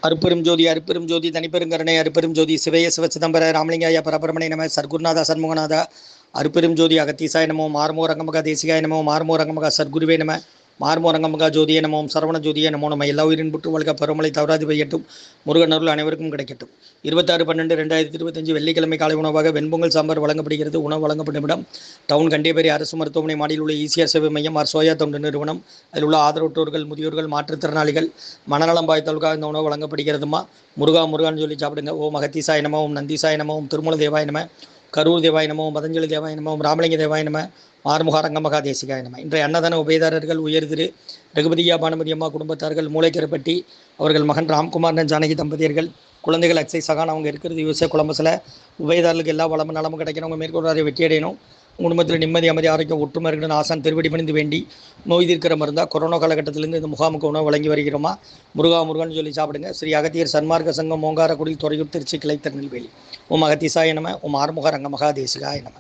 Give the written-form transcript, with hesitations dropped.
அருப்பெரும் ஜோதி தனிப்பெருங்கருணை அருப்பெரும் ஜோதி சிவய சிவச்சிதம்பர ராமலிங்காய பரபரமணை நம சர்க்குருநாதா சண்முகநாதா அருப்பெரும் ஜோதி அகத்தீசாய நமோ மார்மோ ரங்கமகா தேசிகாய நமோ மார்மோ ரங்கமகா சர்க்குருவே நம மார்மோ ரங்கமகா ஜோதிய நமோம் சரவண ஜோதிய நமோ நம்ம எல்லா உயிரின் புற்று வாழ்க்கை பருவமழை தவறாது பெய்யட்டும். முருகன் அருள் அனைவருக்கும் கிடைக்கட்டும். 26/12/2025 வெள்ளிக்கிழமை காலை உணவாக வெண்பொங்கல் சாம்பார் வழங்கப்படுகிறது. உணவு வழங்கப்படும் இடம் டவுன் கண்டியப்பேரி அரசு மருத்துவமனை மாடியில் உள்ள ஈசிஆர் சேவை மையம் சோயா தொண்டு நிறுவனம். அதில் உள்ள ஆதரவற்றோர்கள், முதியோர்கள், மாற்றுத்திறனாளிகள், மனநலம் பாய்த்தவர்களுக்காக இந்த உணவு வழங்கப்படுகிறதுமா. முருகான்னு சொல்லி சாப்பிடுங்க. ஓம் அகத்தீசாய நம, ஓம் நந்தீசாய நம, ஓம் திருமூல தேவாய நம, கரூர் தேவாய நம, ஓம் பதஞ்சலி தேவாய நம, ஓம் ராமலிங்க தேவாய நம, மார்முக ரங்கமகா தேசிகாய நம. இன்றைய அன்னதான உபயதாரர்கள் உயர் திரு ரகுபதியா பானுமதி அம்மா குடும்பத்தார்கள், மூளைக்கரைப்பட்டி அவர்கள் மகன் ராம்குமார் ஜானகி தம்பதியர்கள், குழந்தைகள் அக்ஷய் சகான் அவங்க இருக்கிறது யூஎஸ்ஏ கொலம்பஸில். உபயதாரர்களுக்கு எல்லா வளமும் நலமும் கிடைக்கணும். உங்கள் மேற்கொள்ளாரை வெற்றி அடையணும். குடும்பத்தில் நிம்மதி, அமைதி, ஆரோக்கியம், ஒற்றுமை இருக்கணும். ஆசான் திருவடி பணிந்து வேண்டி நோய் தீர்க்கிற மருந்தா கொரோனா காலகட்டத்திலிருந்து இந்த முகாமுக்கு உணவு வழங்கி வருகிறோமா. முருகான்னு சொல்லி சாப்பிடுங்க. ஸ்ரீ அகத்தியர் சன்மார்க்க சங்கம் ஓங்காரக்குடி துறையூர் திருச்சி கிளை திருநெல்வேலி. ஓம் அகத்தீசாய நம, ஓம் ஆறுமுக ரங்கமகா தேசிகாய நம.